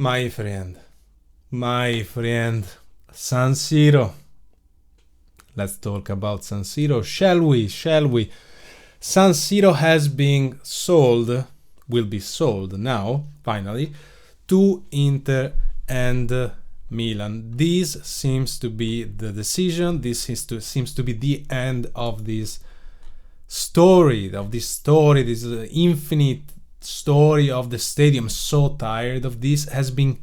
My friend, San Siro. Let's talk about San Siro, shall we? San Siro has been sold, will be sold now, finally, to Inter and Milan. This seems to be the decision. This seems to be the end of this story, this infinite story of the stadium. So tired of this. Has been,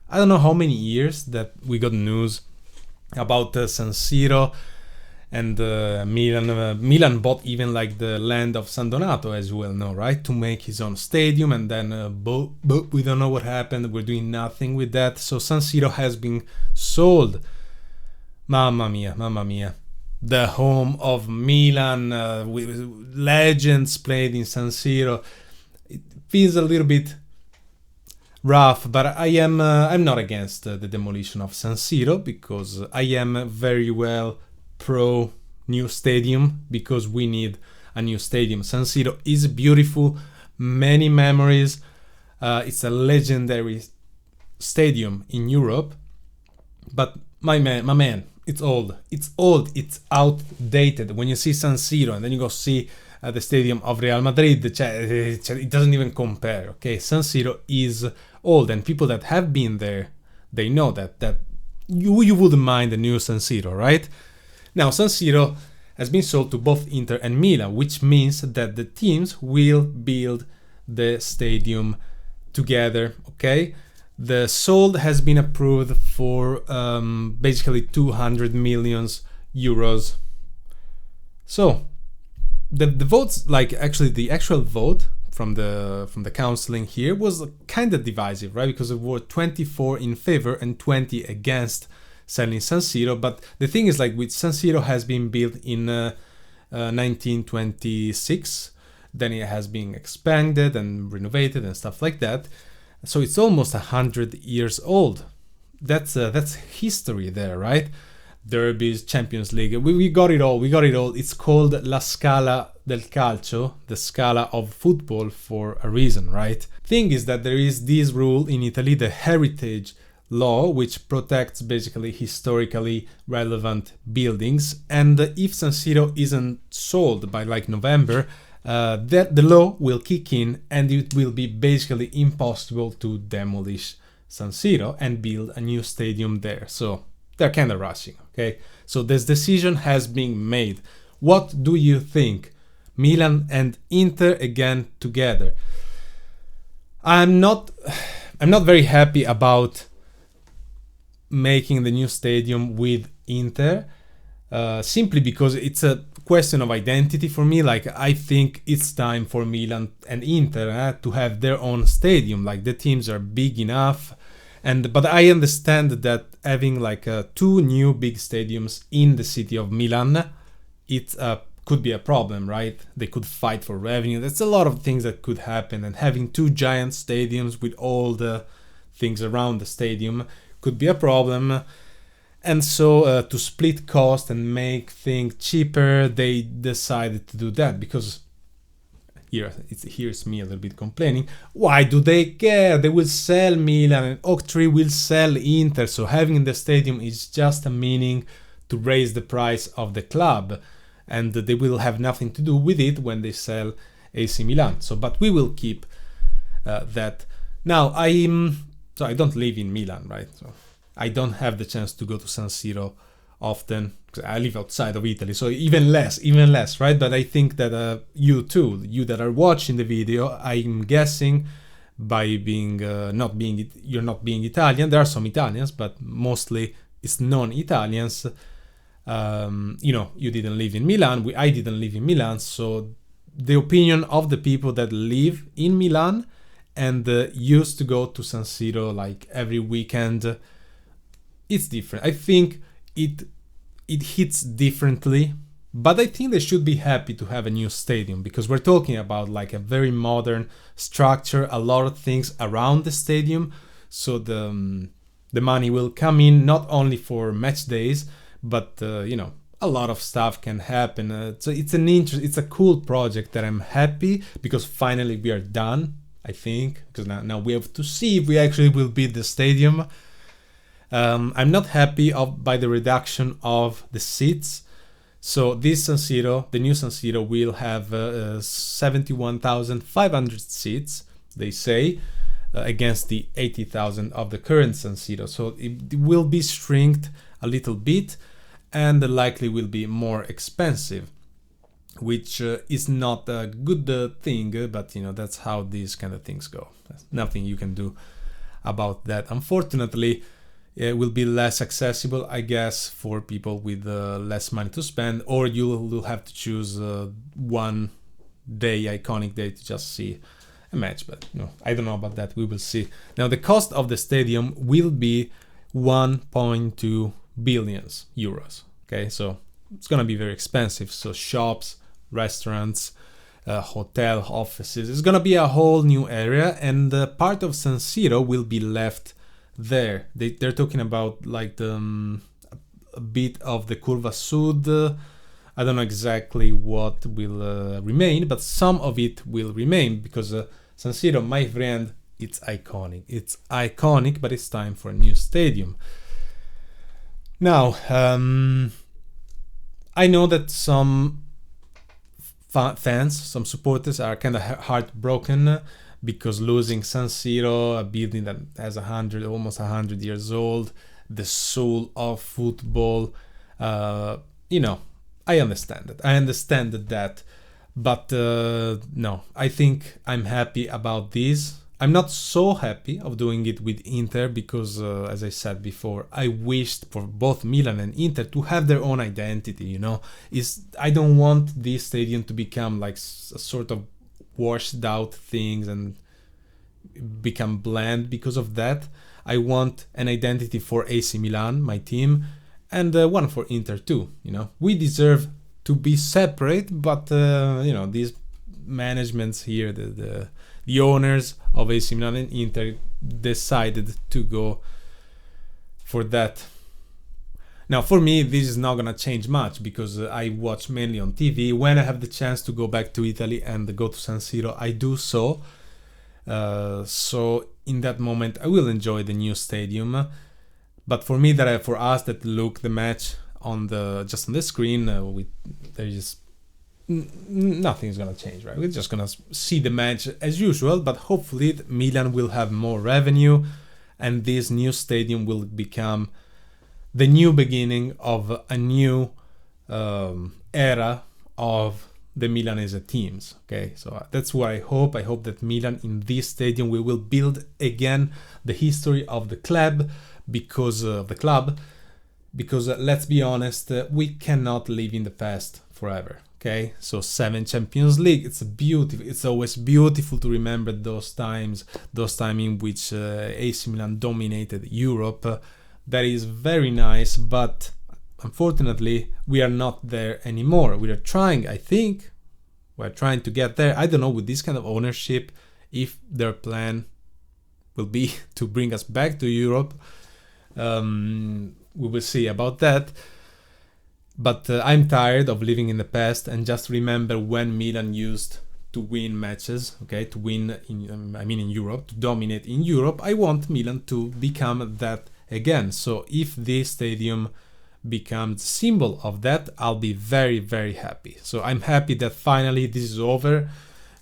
I don't know how many years that we got news about San Siro, and Milan bought even like the land of San Donato, as you well know, right, to make his own stadium, and then we don't know what happened. We're doing nothing with that. So San Siro has been sold. Mamma mia. The home of Milan, with legends played in San Siro. It feels a little bit rough, but I'm not against the demolition of San Siro, because I am very well pro new stadium, because we need a new stadium. San Siro is beautiful, many memories. It's a legendary stadium in Europe, but my man, it's old, it's outdated. When you see San Siro and then you go see the stadium of Real Madrid, it doesn't even compare. Okay, San Siro is old, and people that have been there, they know that you wouldn't mind the new San Siro, right? Now San Siro has been sold to both Inter and Milan, which means that the teams will build the stadium together. Okay, the sold has been approved for basically 200 million euros. So the votes, like actually the actual vote from the counseling here was kind of divisive, right? Because there were 24 in favor and 20 against selling San Siro. But the thing is, like, with San Siro has been built in 1926, then it has been expanded and renovated and stuff like that. So it's almost 100 years old. That's history there, right? Derbies, Champions League, we got it all. It's called La Scala del Calcio, the Scala of football, for a reason, right? Thing is that there is this rule in Italy, the heritage law, which protects basically historically relevant buildings, and if San Siro isn't sold by like November, the law will kick in, and it will be basically impossible to demolish San Siro and build a new stadium there. So they're kind of rushing, okay? So this decision has been made. What do you think? Milan and Inter again together. I'm not very happy about making the new stadium with Inter, simply because it's a question of identity for me. Like, I think it's time for Milan and Inter to have their own stadium. Like, the teams are big enough, but I understand that having like two new big stadiums in the city of Milan, it could be a problem, right? They could fight for revenue. That's a lot of things that could happen, and having two giant stadiums with all the things around the stadium could be a problem. And so to split cost and make things cheaper, they decided to do that, because here's me a little bit complaining. Why do they care? They will sell Milan and Oaktree will sell Inter, so having the stadium is just a meaning to raise the price of the club, and they will have nothing to do with it when they sell AC Milan. So, but we will keep that. Now, I don't live in Milan, right? So I don't have the chance to go to San Siro often, because I live outside of Italy, so even less, right? But I think that you that are watching the video, I'm guessing by being you're not being Italian. There are some Italians, but mostly it's non-Italians. You didn't live in Milan. I didn't live in Milan, so the opinion of the people that live in Milan and used to go to San Siro like every weekend, it's different. I think it hits differently, but I think they should be happy to have a new stadium, because we're talking about like a very modern structure, a lot of things around the stadium, so the money will come in not only for match days, but a lot of stuff can happen. So it's a cool project that I'm happy because finally we are done I think, because now we have to see if we actually will beat the stadium. I'm not happy by the reduction of the seats. So this San Siro, the new San Siro, will have 71,500 seats, they say, against the 80,000 of the current San Siro. So it will be shrinked a little bit, and likely will be more expensive, which is not a good thing, but that's how these kind of things go. There's nothing you can do about that. Unfortunately, it will be less accessible, I guess, for people with less money to spend, or you will have to choose one day, iconic day, to just see a match. But I don't know about that. We will see. Now, the cost of the stadium will be 1.2 billion euros. Okay, so it's gonna be very expensive. So shops, restaurants, hotel, offices. It's gonna be a whole new area, and part of San Siro will be left there. They're talking about like a bit of the Curva Sud. I don't know exactly what will remain, but some of it will remain, because San Siro, my friend, it's iconic. It's iconic, but it's time for a new stadium. Now, I know that some fans, some supporters are kind of heartbroken because losing San Siro, a building that has almost 100 years old, the soul of football, I understand it. I understand that, but no, I think I'm happy about this. I'm not so happy of doing it with Inter because, as I said before, I wished for both Milan and Inter to have their own identity. I don't want this stadium to become like a sort of washed out things and become bland because of that. I want an identity for AC Milan, my team, and one for Inter too. We deserve to be separate, but these managements here, the owners of AC Milan and Inter decided to go for that. Now, for me, this is not gonna change much because I watch mainly on TV. When I have the chance to go back to Italy and go to San Siro, I do so. So in that moment, I will enjoy the new stadium. But for me, for us that look the match on the screen, there is nothing's gonna change, right? We're just gonna see the match as usual, but hopefully Milan will have more revenue, and this new stadium will become the new beginning of a new era of the Milanese teams. Okay, so that's what I hope. I hope that Milan in this stadium we will build again the history of the club, because let's be honest, we cannot live in the past forever. Okay, so 7 Champions League, it's always beautiful to remember those times in which AC Milan dominated Europe. That is very nice, but unfortunately we are not there anymore. We are trying, I think we're trying to get there. I don't know, with this kind of ownership, if their plan will be to bring us back to Europe. We will see about that. But I'm tired of living in the past and just remember when Milan used to win matches, okay, to win in Europe, to dominate in Europe. I want Milan to become that again. So if this stadium becomes a symbol of that, I'll be very, very happy. So I'm happy that finally this is over.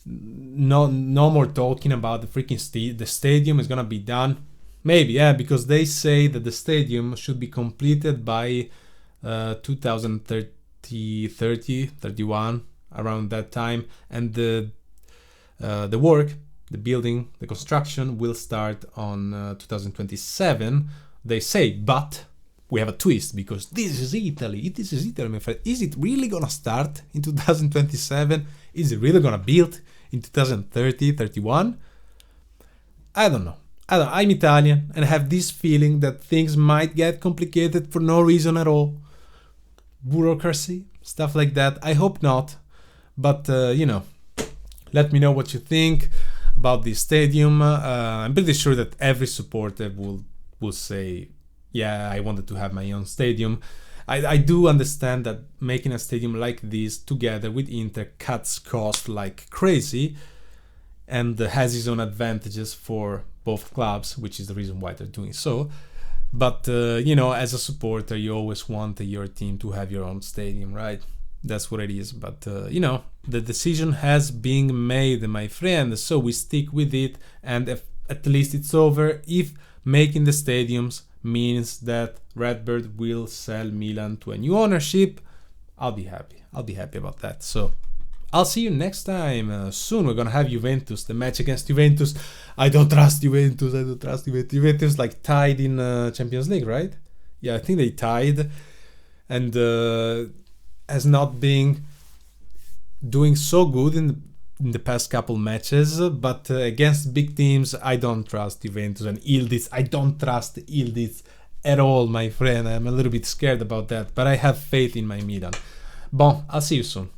No more talking about the freaking the stadium is gonna be done. Maybe, yeah, because they say that the stadium should be completed by 2030, 31, around that time, and the work, the building, the construction will start on 2027, they say. But we have a twist, because this is Italy. This is Italy, my friend. Is it really gonna start in 2027? Is it really gonna build in 2030, 31? I don't know. I'm Italian and I have this feeling that things might get complicated for no reason at all. Bureaucracy, stuff like that. I hope not. But, let me know what you think about this stadium. I'm pretty sure that every supporter will say, yeah, I wanted to have my own stadium. I do understand that making a stadium like this together with Inter cuts costs like crazy. and has his own advantages for both clubs, which is the reason why they're doing so. But as a supporter, you always want your team to have your own stadium, right? That's what it is. But the decision has been made, my friend, so we stick with it, and at least it's over. If making the stadiums means that Redbird will sell Milan to a new ownership, I'll be happy. I'll be happy about that. So I'll see you next time. Soon we're gonna have Juventus, the match against Juventus. I don't trust Juventus. Juventus like tied in Champions League, right? Yeah, I think they tied, and has not been doing so good in the past couple matches. But against big teams, I don't trust Juventus and Ildiz. I don't trust Ildiz at all, my friend. I'm a little bit scared about that, but I have faith in my Milan. Bon, I'll see you soon.